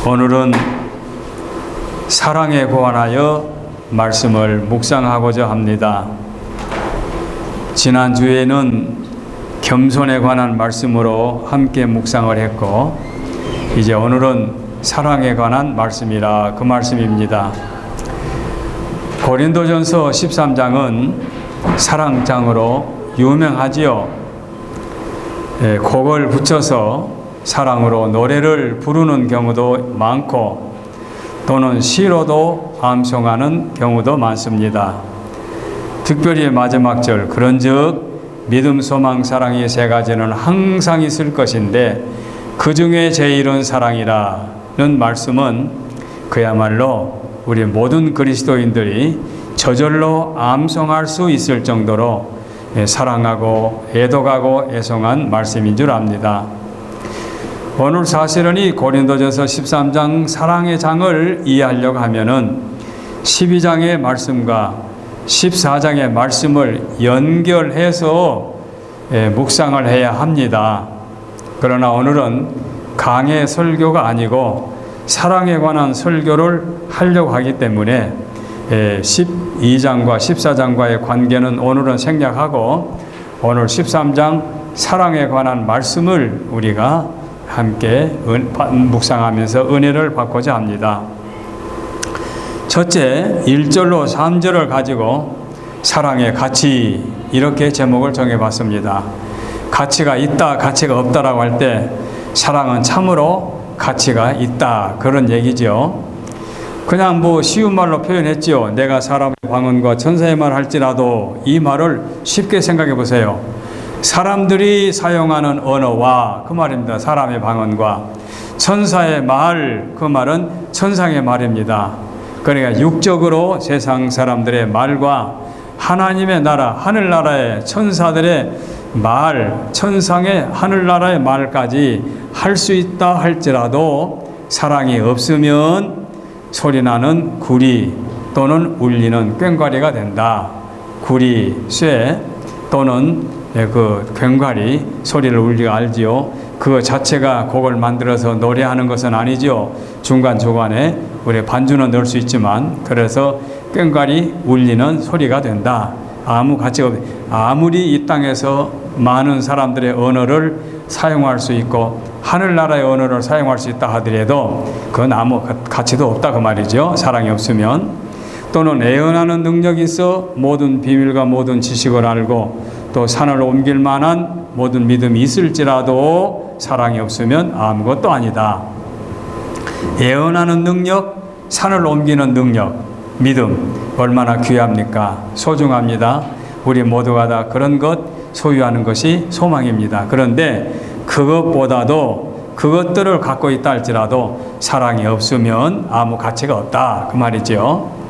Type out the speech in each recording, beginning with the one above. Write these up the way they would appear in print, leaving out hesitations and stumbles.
오늘은 사랑에 관하여 말씀을 묵상하고자 합니다. 지난주에는 겸손에 관한 말씀으로 함께 묵상을 했고, 이제 오늘은 사랑에 관한 말씀이라 그 말씀입니다. 고린도전서 13장은 사랑장으로 유명하지요. 곡을 붙여서 사랑으로 노래를 부르는 경우도 많고, 또는 시로도 암송하는 경우도 많습니다. 특별히 마지막 절, 그런즉 믿음, 소망, 사랑이 세 가지는 항상 있을 것인데 그 중에 제일은 사랑이라는 말씀은 그야말로 우리 모든 그리스도인들이 저절로 암송할 수 있을 정도로 사랑하고 애독하고 애송한 말씀인 줄 압니다. 오늘 사실은 이 고린도전서 13장 사랑의 장을 이해하려고 하면은 12장의 말씀과 14장의 말씀을 연결해서 묵상을 해야 합니다. 그러나 오늘은 강의 설교가 아니고 사랑에 관한 설교를 하려고 하기 때문에 12장과 14장과의 관계는 오늘은 생략하고 오늘 13장 사랑에 관한 말씀을 우리가 함께 묵상하면서 은혜를 받고자 합니다. 첫째, 1절로 3절을 가지고 사랑의 가치, 이렇게 제목을 정해봤습니다. 가치가 있다, 가치가 없다라고 할 때 사랑은 참으로 가치가 있다, 그런 얘기죠. 그냥 쉬운 말로 표현했죠. 내가 사람의 방언과 천사의 말 할지라도, 이 말을 쉽게 생각해 보세요. 사람들이 사용하는 언어와, 그 말입니다. 사람의 방언과 천사의 말, 그 말은 천상의 말입니다. 그러니까 육적으로 세상 사람들의 말과 하나님의 나라, 하늘나라의 천사들의 말, 천상의 하늘나라의 말까지 할 수 있다 할지라도 사랑이 없으면 소리나는 구리 또는 울리는 꽹과리가 된다. 구리, 쇠 또는 그 꽹과리, 소리를 울리가 알지요. 그거 자체가 곡을 만들어서 노래하는 것은 아니죠. 중간중간에 우리 반주는 넣을 수 있지만, 그래서 꽹과리 울리는 소리가 된다. 아무 가치가 없, 아무리 이 땅에서 많은 사람들의 언어를 사용할 수 있고 하늘나라의 언어를 사용할 수 있다 하더라도 그건 아무 가치도 없다, 그 말이죠. 사랑이 없으면. 또는 애언하는 능력이 있어 모든 비밀과 모든 지식을 알고 또 산을 옮길 만한 모든 믿음이 있을지라도 사랑이 없으면 아무것도 아니다. 애언하는 능력, 산을 옮기는 능력, 믿음, 얼마나 귀합니까? 소중합니다. 우리 모두가 다 그런 것 소유하는 것이 소망입니다. 그런데 그것보다도, 그것들을 갖고 있다 할지라도 사랑이 없으면 아무 가치가 없다, 그 말이죠.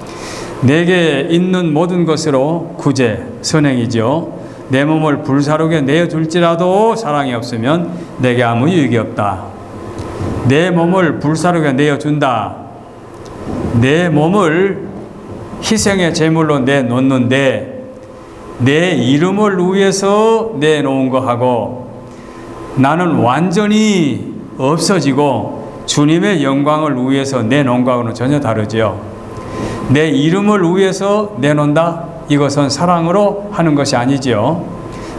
내게 있는 모든 것으로 구제, 선행이죠. 내 몸을 불사르게 내어줄지라도 사랑이 없으면 내게 아무 유익이 없다. 내 몸을 불사르게 내어준다. 내 몸을 희생의 제물로 내놓는데 내 이름을 위해서 내놓은 거하고 나는 완전히 없어지고 주님의 영광을 위해서 내놓은 거하고는 전혀 다르죠. 내 이름을 위해서 내놓는다? 이것은 사랑으로 하는 것이 아니지요.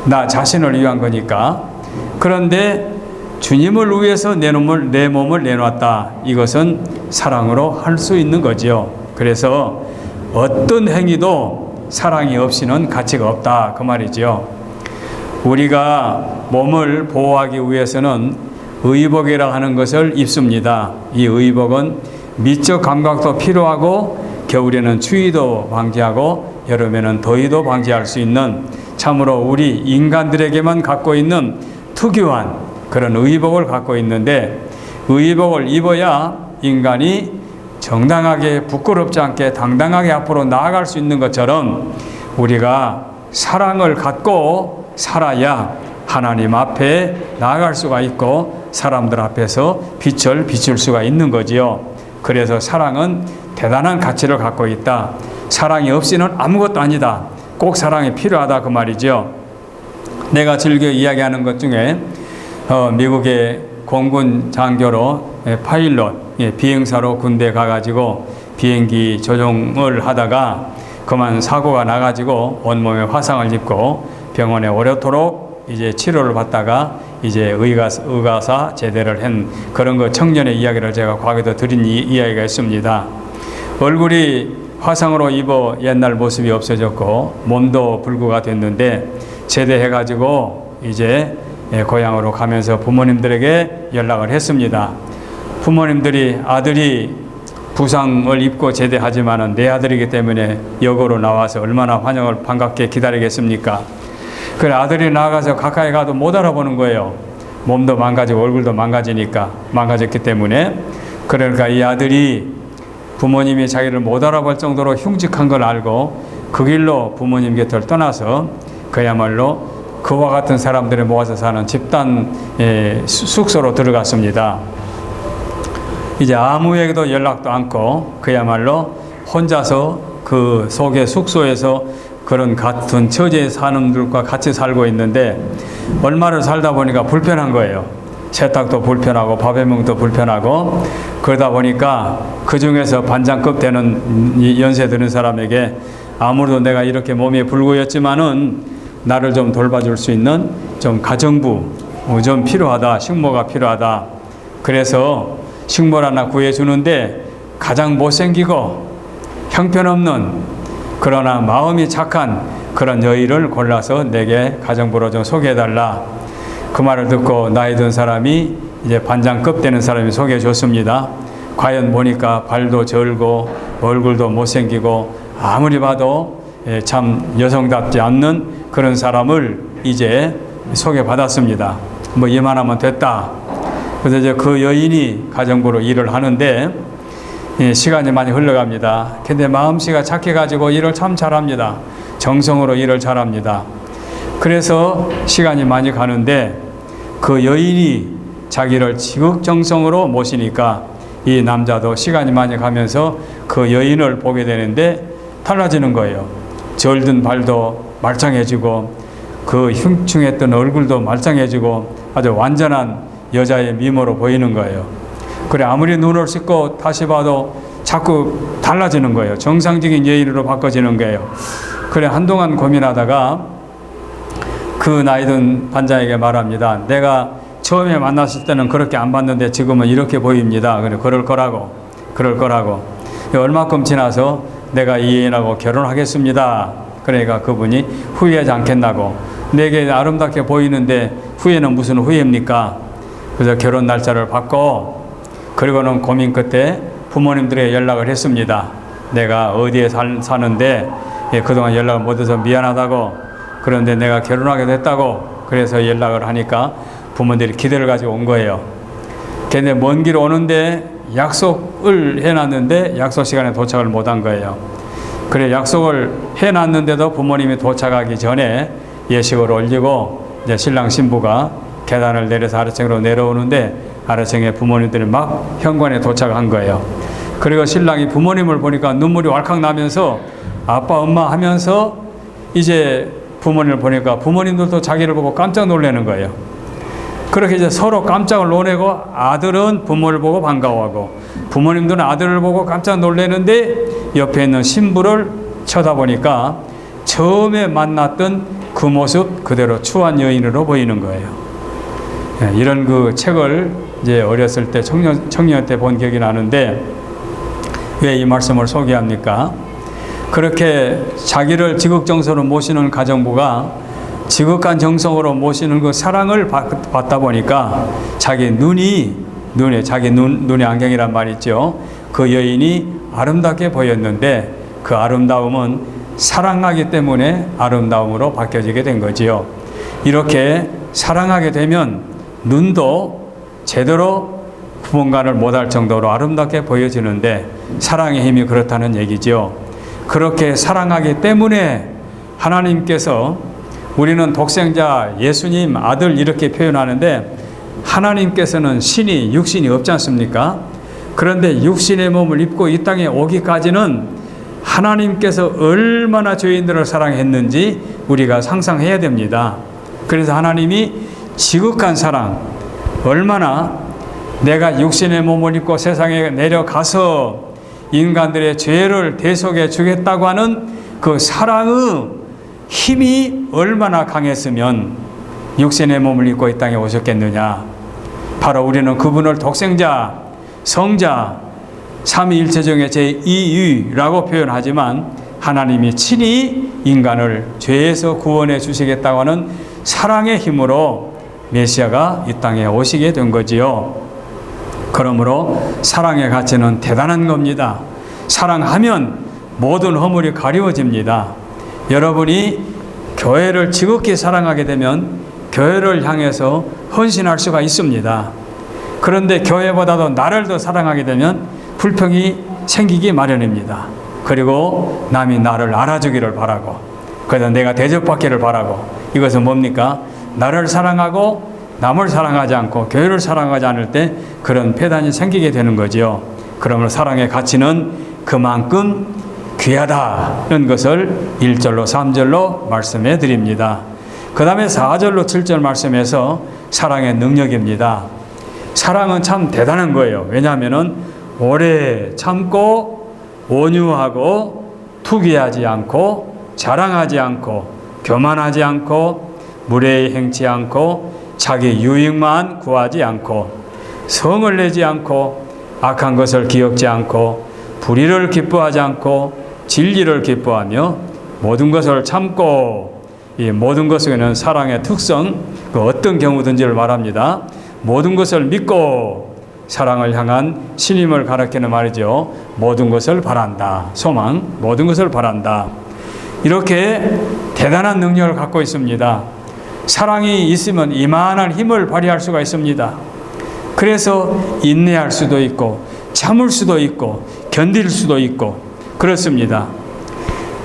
나 자신을 위한 거니까. 그런데 주님을 위해서 내 몸을 내놨다. 이것은 사랑으로 할 수 있는 거지요. 그래서 어떤 행위도 사랑이 없이는 가치가 없다, 그 말이지요. 우리가 몸을 보호하기 위해서는 의복이라 하는 것을 입습니다. 이 의복은 미적 감각도 필요하고 겨울에는 추위도 방지하고 여름에는 더위도 방지할 수 있는 참으로 우리 인간들에게만 갖고 있는 특유한 그런 의복을 갖고 있는데, 의복을 입어야 인간이 정당하게 부끄럽지 않게 당당하게 앞으로 나아갈 수 있는 것처럼 우리가 사랑을 갖고 살아야 하나님 앞에 나아갈 수가 있고 사람들 앞에서 빛을 비출 수가 있는 거지요. 그래서 사랑은 대단한 가치를 갖고 있다. 사랑이 없이는 아무것도 아니다. 꼭 사랑이 필요하다, 그 말이죠. 내가 즐겨 이야기하는 것 중에 미국의 공군 장교로 파일럿, 비행사로 군대 가가지고 비행기 조종을 하다가 그만 사고가 나가지고 온몸에 화상을 입고 병원에 오래도록 이제 치료를 받다가 이제 의가사 제대를 한 그런 그 청년의 이야기를 제가 과거에도 드린 이야기가 있습니다. 얼굴이 화상으로 입어 옛날 모습이 없어졌고 몸도 불구가 됐는데 제대해가지고 이제 고향으로 가면서 부모님들에게 연락을 했습니다. 부모님들이 아들이 부상을 입고 제대하지만은 내 아들이기 때문에 여고로 나와서 얼마나 환영을 반갑게 기다리겠습니까? 그래 아들이 나가서 가까이 가도 못 알아보는 거예요. 몸도 망가지고 얼굴도 망가졌기 때문에. 그러니까 이 아들이 부모님이 자기를 못 알아볼 정도로 흉측한 걸 알고 그 길로 부모님 곁을 떠나서 그야말로 그와 같은 사람들이 모아서 사는 집단 숙소로 들어갔습니다. 이제 아무에게도 연락도 않고 그야말로 혼자서 그 속의 숙소에서 그런 같은 처지에 사는 분들과 같이 살고 있는데 얼마를 살다 보니까 불편한 거예요. 세탁도 불편하고 밥해 먹기도 불편하고 그러다 보니까 그 중에서 반장급 되는 연세 드는 사람에게 아무래도 내가 이렇게 몸이 불구였지만은 나를 좀 돌봐줄 수 있는 좀 가정부 좀 필요하다. 식모가 필요하다. 그래서 식모를 하나 구해주는데 가장 못생기고 형편없는 그러나 마음이 착한 그런 여인을 골라서 내게 가정부로 좀 소개해달라. 그 말을 듣고 나이 든 사람이 이제 반장급 되는 사람이 소개해 줬습니다. 과연 보니까 발도 절고 얼굴도 못생기고 아무리 봐도 참 여성답지 않는 그런 사람을 이제 소개받았습니다. 뭐 이만하면 됐다. 그래서 이제 그 여인이 가정부로 일을 하는데 시간이 많이 흘러갑니다. 근데 마음씨가 착해가지고 일을 참 잘합니다. 정성으로 일을 잘합니다. 그래서 시간이 많이 가는데 그 여인이 자기를 지극정성으로 모시니까 이 남자도 시간이 많이 가면서 그 여인을 보게 되는데 달라지는 거예요. 절든 발도 말짱해지고 그 흉충했던 얼굴도 말짱해지고 아주 완전한 여자의 미모로 보이는 거예요. 그래 아무리 눈을 씻고 다시 봐도 자꾸 달라지는 거예요. 정상적인 여인으로 바꿔지는 거예요. 그래 한동안 고민하다가 그 나이든 반장에게 말합니다. 내가 처음에 만났을 때는 그렇게 안 봤는데 지금은 이렇게 보입니다. 그래 그럴 거라고. 얼마큼 지나서 내가 이 여인하고 결혼하겠습니다. 그러니까 그분이 후회하지 않겠나고. 내게 아름답게 보이는데 후회는 무슨 후회입니까? 그래서 결혼 날짜를 받고 그리고는 고민 끝에 부모님들에게 연락을 했습니다. 내가 어디에 사는데 그동안 연락을 못해서 미안하다고. 그런데 내가 결혼하게 됐다고. 그래서 연락을 하니까 부모들이 기대를 가지고 온 거예요. 근데 먼 길 오는데 약속을 해놨는데 약속 시간에 도착을 못한 거예요. 그래 약속을 해놨는데도 부모님이 도착하기 전에 예식을 올리고 이제 신랑 신부가 계단을 내려서 아래층으로 내려오는데 아래층에 부모님들이 막 현관에 도착한 거예요. 그리고 신랑이 부모님을 보니까 눈물이 왈칵 나면서 아빠 엄마 하면서 이제 부모님을 보니까 부모님들도 자기를 보고 깜짝 놀라는 거예요. 그렇게 이제 서로 깜짝 놀래고 아들은 부모를 보고 반가워하고 부모님들은 아들을 보고 깜짝 놀라는데 옆에 있는 신부를 쳐다보니까 처음에 만났던 그 모습 그대로 추한 여인으로 보이는 거예요. 이런 그 책을 이제 어렸을 때 청년 때 본 기억이 나는데 왜 이 말씀을 소개합니까? 그렇게 자기를 지극정성으로 모시는 가정부가 지극한 정성으로 모시는 그 사랑을 받다 보니까 자기 눈에 안경이란 말 있죠. 그 여인이 아름답게 보였는데 그 아름다움은 사랑하기 때문에 아름다움으로 바뀌어지게 된 거지요. 이렇게 사랑하게 되면 눈도 제대로 구분간을 못할 정도로 아름답게 보여지는데 사랑의 힘이 그렇다는 얘기죠. 그렇게 사랑하기 때문에 하나님께서 우리는 독생자 예수님 아들 이렇게 표현하는데 하나님께서는 신이 육신이 없지 않습니까? 그런데 육신의 몸을 입고 이 땅에 오기까지는 하나님께서 얼마나 죄인들을 사랑했는지 우리가 상상해야 됩니다. 그래서 하나님이 지극한 사랑, 얼마나 내가 육신의 몸을 입고 세상에 내려가서 인간들의 죄를 대속해 주겠다고 하는 그 사랑의 힘이 얼마나 강했으면 육신의 몸을 입고 이 땅에 오셨겠느냐. 바로 우리는 그분을 독생자, 성자, 삼위일체 중에 제2위라고 표현하지만 하나님이 친히 인간을 죄에서 구원해 주시겠다고 하는 사랑의 힘으로 메시아가 이 땅에 오시게 된 거지요. 그러므로 사랑의 가치는 대단한 겁니다. 사랑하면 모든 허물이 가리워집니다. 여러분이 교회를 지극히 사랑하게 되면 교회를 향해서 헌신할 수가 있습니다. 그런데 교회보다도 나를 더 사랑하게 되면 불평이 생기기 마련입니다. 그리고 남이 나를 알아주기를 바라고, 그래서 내가 대접받기를 바라고, 이것은 뭡니까? 나를 사랑하고 남을 사랑하지 않고 교회를 사랑하지 않을 때 그런 폐단이 생기게 되는 거지요. 그러므로 사랑의 가치는 그만큼 귀하다는 것을 1절로 3절로 말씀해 드립니다. 그 다음에 4절로 7절 말씀에서 사랑의 능력입니다. 사랑은 참 대단한 거예요. 왜냐하면 오래 참고 온유하고 투기하지 않고 자랑하지 않고 교만하지 않고 무례히 행치 않고 자기 유익만 구하지 않고 성을 내지 않고 악한 것을 기억지 않고 불의를 기뻐하지 않고 진리를 기뻐하며 모든 것을 참고, 이 모든 것에는 사랑의 특성, 그 어떤 경우든지를 말합니다. 모든 것을 믿고 사랑을 향한 신임을 가리키는 말이죠. 모든 것을 바란다. 소망, 모든 것을 바란다. 이렇게 대단한 능력을 갖고 있습니다. 사랑이 있으면 이만한 힘을 발휘할 수가 있습니다. 그래서 인내할 수도 있고 참을 수도 있고 견딜 수도 있고 그렇습니다.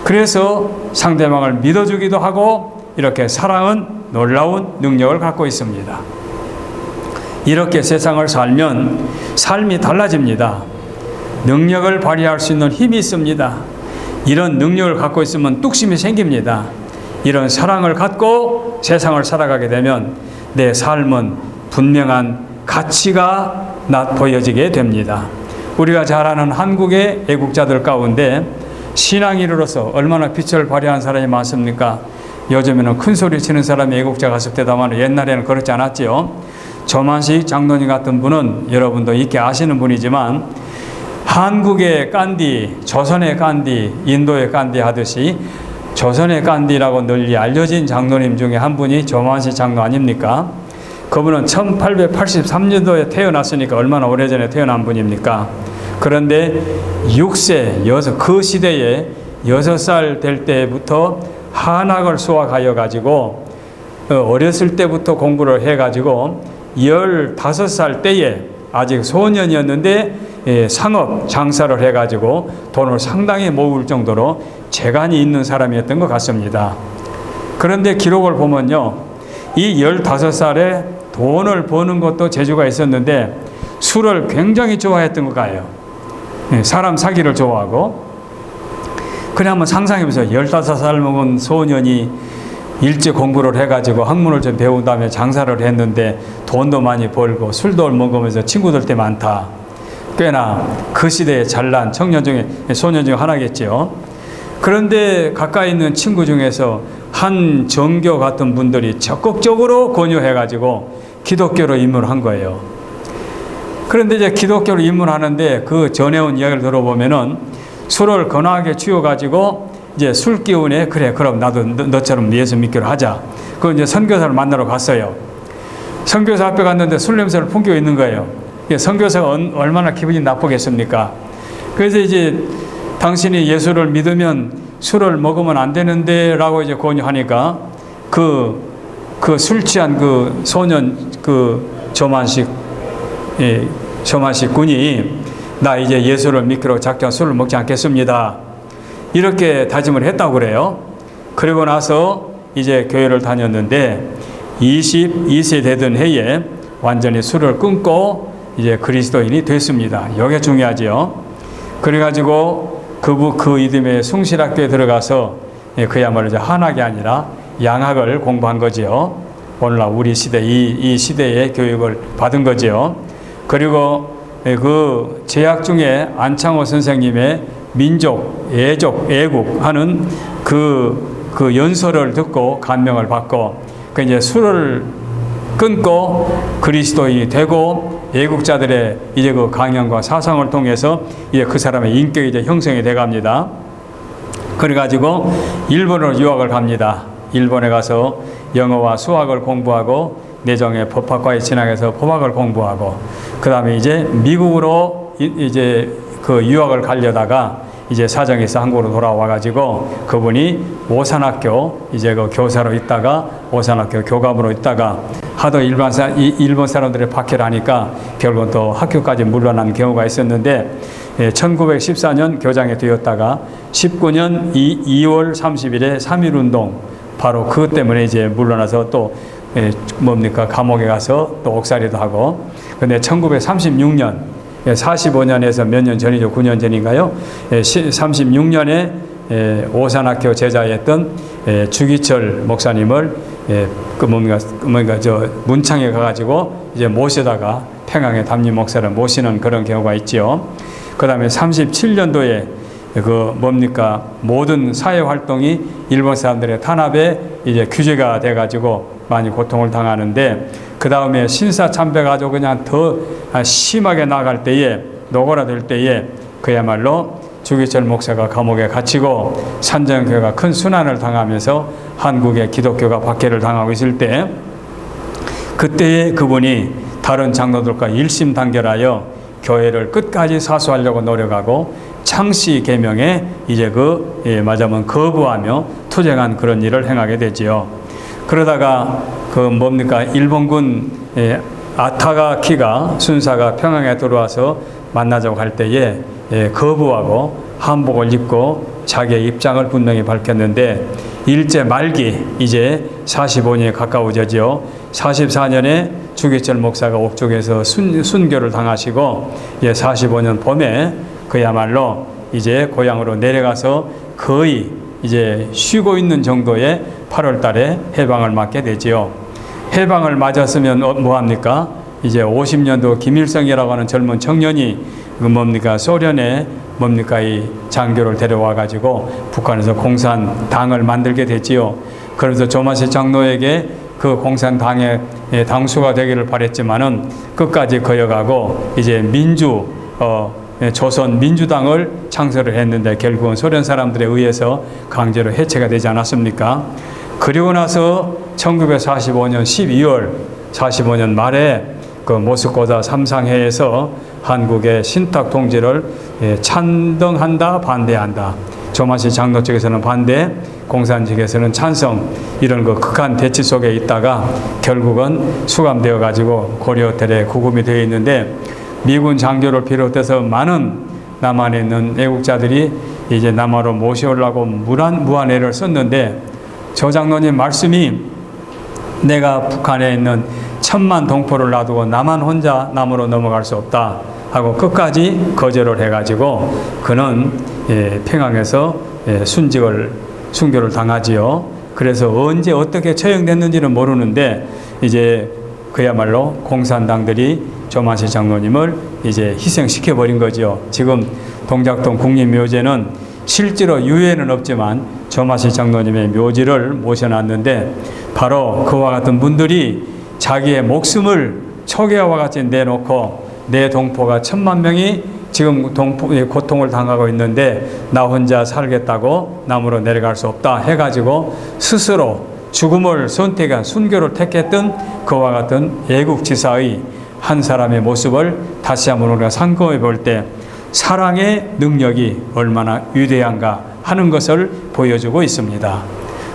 그래서 상대방을 믿어주기도 하고 이렇게 사랑은 놀라운 능력을 갖고 있습니다. 이렇게 세상을 살면 삶이 달라집니다. 능력을 발휘할 수 있는 힘이 있습니다. 이런 능력을 갖고 있으면 뚝심이 생깁니다. 이런 사랑을 갖고 세상을 살아가게 되면 내 삶은 분명한 가치가 보여지게 됩니다. 우리가 잘 아는 한국의 애국자들 가운데 신앙인으로서 얼마나 빛을 발휘한 사람이 많습니까? 요즘에는 큰 소리 치는 사람이 애국자 갔을 때다만 옛날에는 그렇지 않았지요. 조만식 장로님 같은 분은 여러분도 있게 아시는 분이지만 한국의 간디, 조선의 간디, 인도의 간디 하듯이 조선의 간디라고 널리 알려진 장로님 중에 한 분이 조만식 장로 아닙니까? 그분은 1883년도에 태어났으니까 얼마나 오래전에 태어난 분입니까? 그런데 6세, 그 시대에 6살 될 때부터 한학을 수학하여 가지고 어렸을 때부터 공부를 해 가지고 15살 때에 아직 소년이었는데 상업 장사를 해 가지고 돈을 상당히 모을 정도로 재간이 있는 사람이었던 것 같습니다. 그런데 기록을 보면요, 이 15살에 돈을 버는 것도 재주가 있었는데 술을 굉장히 좋아했던 것 같아요. 사람 사기를 좋아하고. 그냥 한번 상상해보세요. 15살 먹은 소년이 일찍 공부를 해가지고 학문을 좀 배운 다음에 장사를 했는데 돈도 많이 벌고 술도 먹으면서 친구들 때 많다. 꽤나 그 시대에 잘난 청년 중에, 소년 중에 하나겠죠. 그런데 가까이 있는 친구 중에서 한 정교 같은 분들이 적극적으로 권유해가지고 기독교로 입문한 거예요. 그런데 이제 기독교로 입문하는데 그 전해온 이야기를 들어보면은 술을 거나하게 취해가지고 이제 술 기운에 그래 그럼 나도 너처럼 예수 믿기로 하자. 그 이제 선교사를 만나러 갔어요. 선교사 앞에 갔는데 술 냄새를 풍기고 있는 거예요. 선교사가 얼마나 기분이 나쁘겠습니까? 그래서 이제 당신이 예수를 믿으면 술을 먹으면 안 되는데 라고 이제 권유하니까 그 술 취한 그 소년 조만식 군이 나 이제 예수를 믿기로 작정 술을 먹지 않겠습니다. 이렇게 다짐을 했다고 그래요. 그리고 나서 이제 교회를 다녔는데 22세 되던 해에 완전히 술을 끊고 이제 그리스도인이 됐습니다. 이게 중요하지요. 그래가지고 그 이듬해 숭실학교에 들어가서 그야말로 이제 한학이 아니라 양학을 공부한 거지요. 오늘날 우리 시대 이 시대의 교육을 받은 거지요. 그리고 그 제약 중에 안창호 선생님의 민족, 애국 하는 그 연설을 듣고 감명을 받고 그 이제 술을 끊고 그리스도인이 되고 애국자들의 이제 그 강연과 사상을 통해서 이제 그 사람의 인격이 이제 형성이 돼 갑니다. 그래가지고 일본으로 유학을 갑니다. 일본에 가서 영어와 수학을 공부하고 내정의 법학과에 진학해서 법학을 공부하고 그 다음에 이제 미국으로 이제 그 유학을 가려다가 이제 사정이 있어 한국으로 돌아와가지고 그분이 오산학교 이제 그 교사로 있다가 오산학교 교감으로 있다가 하도 일본 사람들의 박해를 하니까 결국은 또 학교까지 물러난 경우가 있었는데 1914년 교장이 되었다가 19년 2월 30일에 3.1운동 바로 그것 때문에 이제 물러나서 또 감옥에 가서 또 옥살이도 하고 근데 1936년 45년에서 몇 년 전이죠. 9년 전인가요? 36년에 오산학교 제자였던 주기철 목사님을 문창에 가가지고 이제 모시다가 평양의 담임 목사를 모시는 그런 경우가 있죠. 그 다음에 37년도에 모든 사회 활동이 일본 사람들의 탄압에 이제 규제가 돼가지고 많이 고통을 당하는데 그 다음에 신사 참배가지고 그냥 더 심하게 나갈 때에 노골화될 때에 그야말로 주기철 목사가 감옥에 갇히고 산정교회가 큰 순환을 당하면서 한국의 기독교가 박해를 당하고 있을 때 그때에 그분이 다른 장로들과 일심단결하여 교회를 끝까지 사수하려고 노력하고 창씨 계명에 이제 말하자면 거부하며 투쟁한 그런 일을 행하게 되지요. 그러다가 일본군 아타가키가 순사가 평양에 들어와서 만나자고 할 때에 거부하고 한복을 입고 자기의 입장을 분명히 밝혔는데 일제 말기 이제 45년에 가까워졌죠. 44년에 주기철 목사가 옥쪽에서 순교를 당하시고 45년 봄에 그야말로 이제 고향으로 내려가서 거의 이제 쉬고 있는 정도의 8월 달에 해방을 맞게 되지요. 해방을 맞았으면 뭐합니까? 이제 50년도 김일성이라고 하는 젊은 청년이 소련에 이 장교를 데려와 가지고 북한에서 공산당을 만들게 됐지요. 그래서 조마시 장로에게 그 공산당의 당수가 되기를 바랬지만은 끝까지 거여가고 이제 조선 민주당을 창설을 했는데 결국은 소련 사람들에 의해서 강제로 해체가 되지 않았습니까? 그리고 나서 1945년 12월 45년 말에 그 모스크바 삼상회에서 한국의 신탁 통지를 찬등한다, 반대한다. 조마시 장로 쪽에서는 반대, 공산 측에서는 찬성, 이런 극한 대치 속에 있다가 결국은 수감되어 가지고 고려호텔에 구금이 되어 있는데 미군 장교를 비롯해서 많은 남한에 있는 애국자들이 이제 남한으로 모셔오려고 무한애를 썼는데 저 장로님 말씀이 내가 북한에 있는 1000만 동포를 놔두고 나만 혼자 남으로 넘어갈 수 없다 하고 끝까지 거절을 해가지고 그는 평양에서 순교를 당하지요. 그래서 언제 어떻게 처형됐는지는 모르는데 이제 그야말로 공산당들이 조마시 장로님을 이제 희생시켜 버린 거죠. 지금 동작동 국립묘지는 실제로 유해는 없지만 조마시 장로님의 묘지를 모셔놨는데 바로 그와 같은 분들이 자기의 목숨을 초계와 같이 내놓고 내 동포가 1000만 명이 지금 고통을 당하고 있는데 나 혼자 살겠다고 남으로 내려갈 수 없다 해가지고 스스로 죽음을 선택한 순교를 택했던 그와 같은 애국지사의 한 사람의 모습을 다시 한번 우리가 상고해 볼 때 사랑의 능력이 얼마나 위대한가 하는 것을 보여주고 있습니다.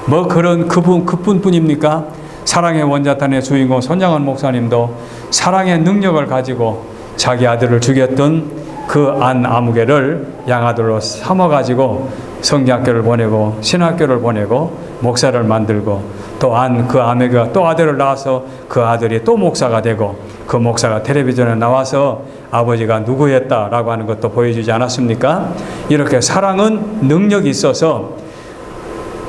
뭐 그런 그뿐뿐입니까? 사랑의 원자탄의 주인공 손장원 목사님도 사랑의 능력을 가지고 자기 아들을 죽였던 그 안 아무개를 양아들로 삼아가지고 성경학교를 보내고 신학교를 보내고 목사를 만들고 또 그 아메가 또 아들을 낳아서 그 아들이 또 목사가 되고 그 목사가 텔레비전에 나와서 아버지가 누구였다라고 하는 것도 보여주지 않았습니까? 이렇게 사랑은 능력이 있어서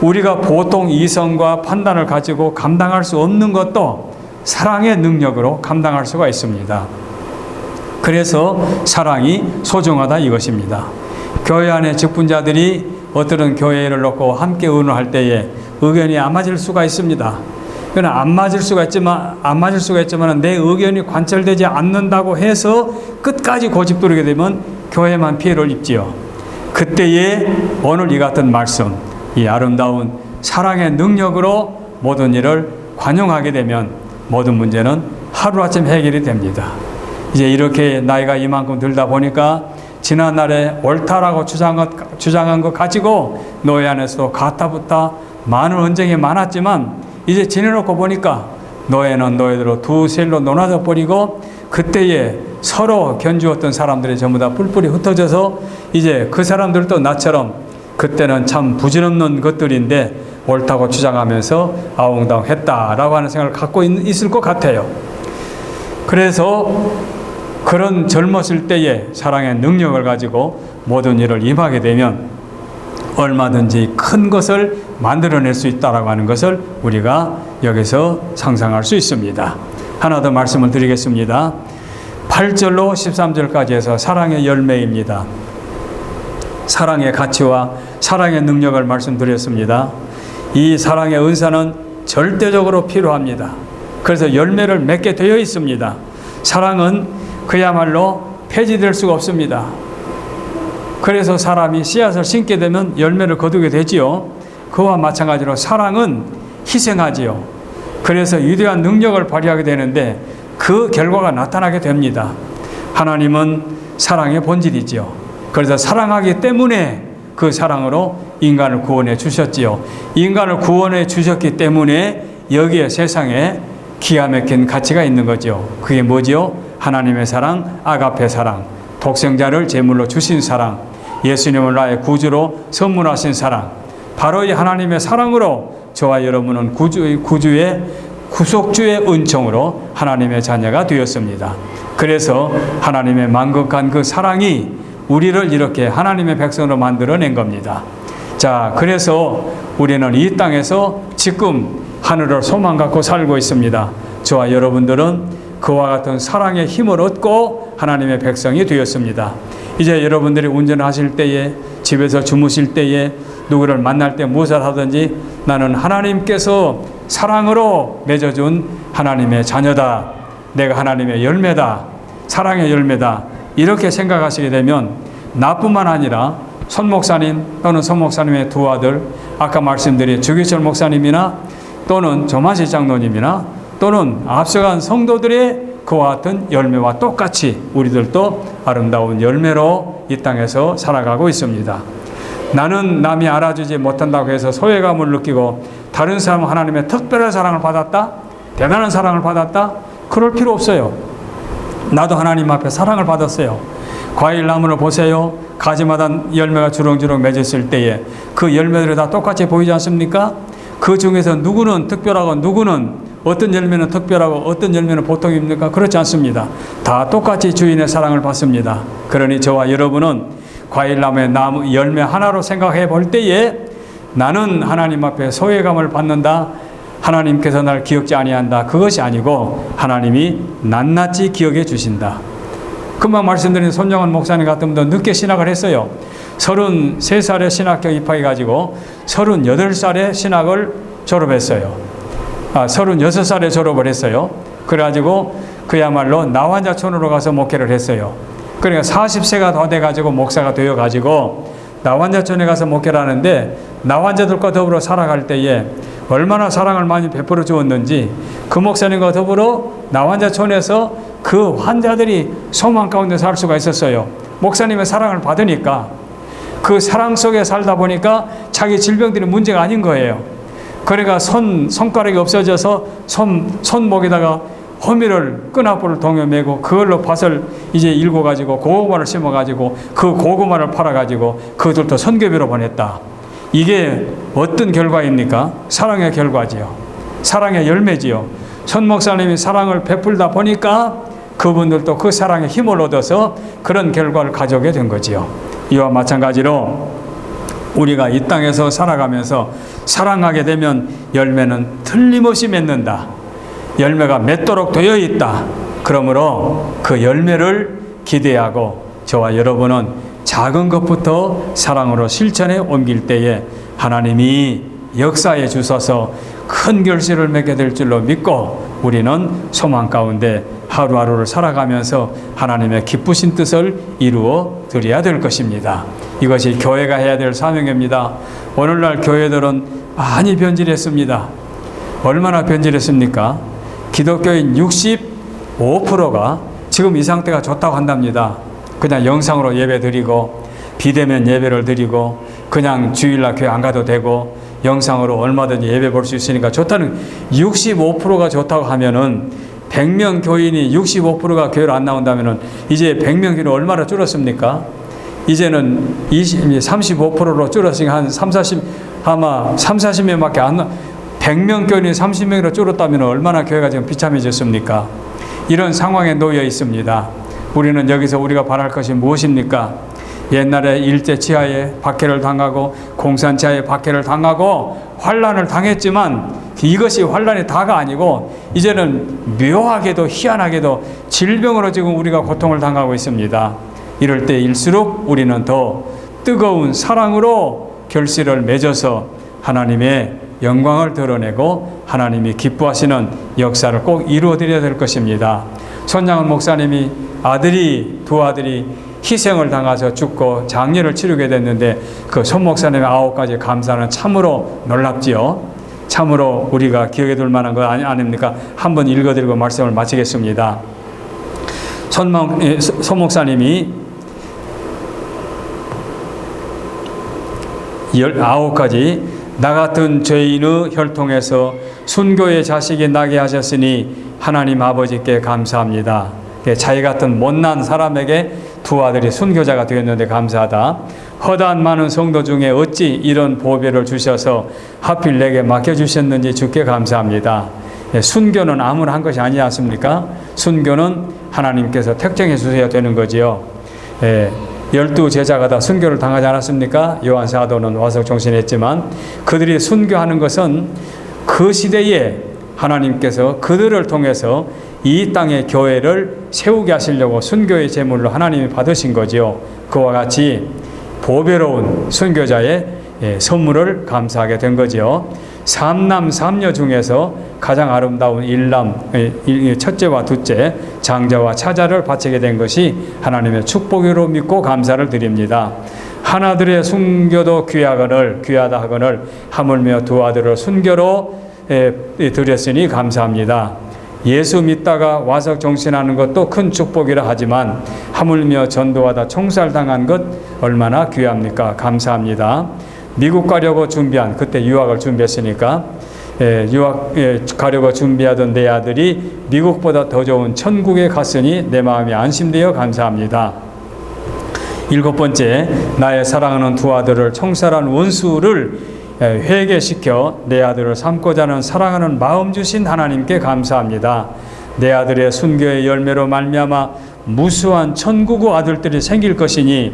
우리가 보통 이성과 판단을 가지고 감당할 수 없는 것도 사랑의 능력으로 감당할 수가 있습니다. 그래서 사랑이 소중하다 이것입니다. 교회 안에 직분자들이 어떤 교회를 놓고 함께 의논할 때에 의견이 안 맞을 수가 있습니다. 그러나 안 맞을 수가 있지만 내 의견이 관철되지 않는다고 해서 끝까지 고집부리게 되면 교회만 피해를 입지요. 그때에 오늘 이 같은 말씀, 이 아름다운 사랑의 능력으로 모든 일을 관용하게 되면 모든 문제는 하루아침 해결이 됩니다. 이제 이렇게 나이가 이만큼 들다 보니까 지난날에 옳다라고 주장한 것 가지고 노예 안에서도 가타부타 많은 언쟁이 많았지만 이제 지내놓고 보니까 노예는 노예대로 두 셀로 나눠져 버리고 그때에 서로 견주었던 사람들이 전부 다 뿔뿔이 흩어져서 이제 그 사람들도 나처럼 그때는 참 부질없는 것들인데 옳다고 주장하면서 아웅다웅했다라고 하는 생각을 갖고 있을 것 같아요. 그래서 그런 젊었을 때의 사랑의 능력을 가지고 모든 일을 임하게 되면 얼마든지 큰 것을 만들어낼 수 있다라고 하는 것을 우리가 여기서 상상할 수 있습니다. 하나 더 말씀을 드리겠습니다. 8절로 13절까지 해서 사랑의 열매입니다. 사랑의 가치와 사랑의 능력을 말씀드렸습니다. 이 사랑의 은사는 절대적으로 필요합니다. 그래서 열매를 맺게 되어 있습니다. 사랑은 그야말로 폐지될 수가 없습니다. 그래서 사람이 씨앗을 심게 되면 열매를 거두게 되지요. 그와 마찬가지로 사랑은 희생하지요. 그래서 위대한 능력을 발휘하게 되는데 그 결과가 나타나게 됩니다. 하나님은 사랑의 본질이지요. 그래서 사랑하기 때문에 그 사랑으로 인간을 구원해 주셨지요. 인간을 구원해 주셨기 때문에 여기에 세상에 기가 막힌 가치가 있는 거죠. 그게 뭐지요? 하나님의 사랑, 아가페 사랑, 독생자를 제물로 주신 사랑, 예수님을 나의 구주로 선물하신 사랑. 바로 이 하나님의 사랑으로 저와 여러분은 구주의 구속주의 은총으로 하나님의 자녀가 되었습니다. 그래서 하나님의 만극한 그 사랑이 우리를 이렇게 하나님의 백성으로 만들어낸 겁니다. 자, 그래서 우리는 이 땅에서 지금 하늘을 소망 갖고 살고 있습니다. 저와 여러분들은 그와 같은 사랑의 힘을 얻고 하나님의 백성이 되었습니다. 이제 여러분들이 운전하실 때에, 집에서 주무실 때에, 누구를 만날 때 무엇을 하든지 나는 하나님께서 사랑으로 맺어준 하나님의 자녀다. 내가 하나님의 열매다. 사랑의 열매다. 이렇게 생각하시게 되면 나뿐만 아니라 손 목사님 또는 son 목사님의 두 아들, 아까 말씀드린 주기철 목사님이나 또는 조만시 장로님이나 또는 앞서간 성도들의 그와 같은 열매와 똑같이 우리들도 아름다운 열매로 이 땅에서 살아가고 있습니다. 나는 남이 알아주지 못한다고 해서 소외감을 느끼고 다른 사람은 하나님의 특별한 사랑을 받았다? 대단한 사랑을 받았다? 그럴 필요 없어요. 나도 하나님 앞에 사랑을 받았어요. 과일나무를 보세요. 가지마다 열매가 주렁주렁 맺었을 때에 그 열매들이 다 똑같이 보이지 않습니까? 그 중에서 누구는 특별하고 누구는 어떤 열매는 특별하고 어떤 열매는 보통입니까? 그렇지 않습니다. 다 똑같이 주인의 사랑을 받습니다. 그러니 저와 여러분은 과일나무의 나무 열매 하나로 생각해 볼 때에 나는 하나님 앞에 소외감을 받는다. 하나님께서 날 기억지 아니한다. 그것이 아니고 하나님이 낱낱이 기억해 주신다. 금방 말씀드린 손정원 목사님 같은 분도 늦게 신학을 했어요. 33살에 신학교 입학해가지고 38살에 신학을 졸업했어요. 36살에 졸업을 했어요. 그래가지고 그야말로 나환자촌으로 가서 목회를 했어요. 그러니까 40세가 더 돼가지고 목사가 되어가지고 나환자촌에 가서 목회를 하는데 나환자들과 더불어 살아갈 때에 얼마나 사랑을 많이 베풀어 주었는지 그 목사님과 더불어 나환자촌에서 그 환자들이 소망 가운데 살 수가 있었어요. 목사님의 사랑을 받으니까 그 사랑 속에 살다 보니까 자기 질병들이 문제가 아닌 거예요. 그러니까 손가락이 없어져서 손목에다가 호미를 끈아뿔을 동여 매고 그걸로 밭을 이제 일궈가지고 고구마를 심어가지고 그 고구마를 팔아가지고 그들도 선교비로 보냈다. 이게 어떤 결과입니까? 사랑의 결과지요. 사랑의 열매지요. son 목사님이 사랑을 베풀다 보니까 그분들도 그 사랑의 힘을 얻어서 그런 결과를 가져오게 된 거지요. 이와 마찬가지로 우리가 이 땅에서 살아가면서 사랑하게 되면 열매는 틀림없이 맺는다. 열매가 맺도록 되어 있다. 그러므로 그 열매를 기대하고 저와 여러분은 작은 것부터 사랑으로 실천에 옮길 때에 하나님이 역사에 주셔서 큰 결실을 맺게 될 줄로 믿고 우리는 소망 가운데 하루하루를 살아가면서 하나님의 기쁘신 뜻을 이루어 드려야 될 것입니다. 이것이 교회가 해야 될 사명입니다. 오늘날 교회들은 많이 변질했습니다. 얼마나 변질했습니까? 기독교인 65%가 지금 이 상태가 좋다고 한답니다. 그냥 영상으로 예배 드리고 비대면 예배를 드리고 그냥 주일날 교회 안 가도 되고 영상으로 얼마든지 예배 볼 수 있으니까 좋다는 65%가 좋다고 하면은 100명 교인이 65%가 교회로 안 나온다면은 이제 100명 교인은 얼마나 줄었습니까? 이제는 35%로 줄었으니까 한 40명밖에 안 나. 100명 교인이 30명으로 줄었다면 얼마나 교회가 지금 비참해졌습니까? 이런 상황에 놓여 있습니다. 우리는 여기서 우리가 바랄 것이 무엇입니까? 옛날에 일제 치하에 박해를 당하고 공산 치하에 박해를 당하고 환란을 당했지만 이것이 환란이 다가 아니고 이제는 묘하게도 희한하게도 질병으로 지금 우리가 고통을 당하고 있습니다. 이럴 때일수록 우리는 더 뜨거운 사랑으로 결실을 맺어서 하나님의 영광을 드러내고 하나님이 기뻐하시는 역사를 꼭 이루어드려야 될 것입니다. 손양은 목사님이 두 아들이 희생을 당해서 죽고 장례를 치르게 됐는데 그 손 목사님의 9가지 감사는 참으로 놀랍지요. 참으로 우리가 기억해 둘 만한 거 아닙니까? 한번 읽어드리고 말씀을 마치겠습니다. 손 목사님이 19가지 나 같은 죄인의 혈통에서 순교의 자식이 나게 하셨으니 하나님 아버지께 감사합니다. 자기 같은 못난 사람에게 두 아들이 순교자가 되었는데 감사하다. 허다한 많은 성도 중에 어찌 이런 보배를 주셔서 하필 내게 맡겨주셨는지 주께 감사합니다. 순교는 아무나 한 것이 아니지 않습니까? 순교는 하나님께서 택정해 주셔야 되는 거지요. 12제자가 다 순교를 당하지 않았습니까? 요한 사도는 와서 정신했지만 그들이 순교하는 것은 그 시대에 하나님께서 그들을 통해서 이 땅의 교회를 세우게 하시려고 순교의 제물로 하나님이 받으신 거지요. 그와 같이 보배로운 순교자의 선물을 감사하게 된 거지요. 삼남 삼녀 중에서 가장 아름다운 일남, 첫째와 둘째, 장자와 차자를 바치게 된 것이 하나님의 축복으로 믿고 감사를 드립니다. 하나들의 순교도 귀하다 하거늘 하물며 두 아들을 순교로 드렸으니 감사합니다. 예수 믿다가 와서 정신하는 것도 큰 축복이라 하지만 하물며 전도하다 총살당한 것 얼마나 귀합니까? 감사합니다. 미국 가려고 준비한, 그때 유학을 준비했으니까 유학 가려고 준비하던 내 아들이 미국보다 더 좋은 천국에 갔으니 내 마음이 안심되어 감사합니다. 7번째, 나의 사랑하는 두 아들을 총살한 원수를 회개시켜 내 아들을 삼고자 하는 사랑하는 마음 주신 하나님께 감사합니다. 내 아들의 순교의 열매로 말미암아 무수한 천국의 아들들이 생길 것이니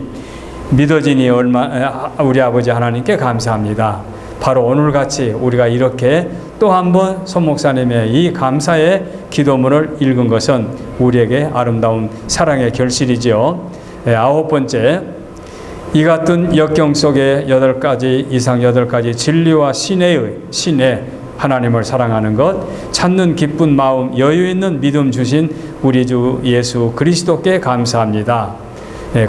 믿어지니 우리 아버지 하나님께 감사합니다. 바로 오늘같이 우리가 이렇게 또 한 번 손 목사님의 이 감사의 기도문을 읽은 것은 우리에게 아름다운 사랑의 결실이지요. 9번째, 이 같은 역경 속에 8가지 진리와 신의 하나님을 사랑하는 것, 찾는 기쁜 마음, 여유 있는 믿음 주신 우리 주 예수 그리스도께 감사합니다.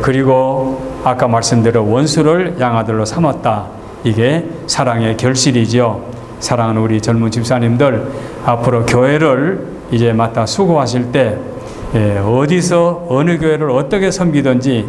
그리고 아까 말씀대로 원수를 양아들로 삼았다. 이게 사랑의 결실이죠. 사랑하는 우리 젊은 집사님들, 앞으로 교회를 이제 맡아 수고하실 때 어디서 어느 교회를 어떻게 섬기든지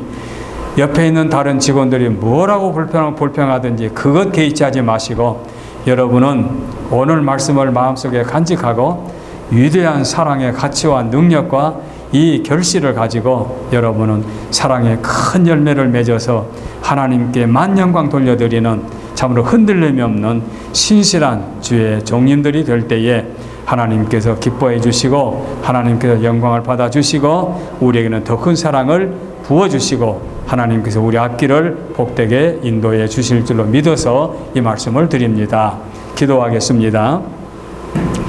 옆에 있는 다른 직원들이 뭐라고 불평하든지 그것 개의치하지 마시고 여러분은 오늘 말씀을 마음속에 간직하고 위대한 사랑의 가치와 능력과 이 결실을 가지고 여러분은 사랑의 큰 열매를 맺어서 하나님께 만영광 돌려드리는 참으로 흔들림이 없는 신실한 주의 종님들이 될 때에 하나님께서 기뻐해 주시고 하나님께서 영광을 받아 주시고 우리에게는 더 큰 사랑을 부어 주시고 하나님께서 우리 앞길을 복되게 인도해 주실 줄로 믿어서 이 말씀을 드립니다. 기도하겠습니다.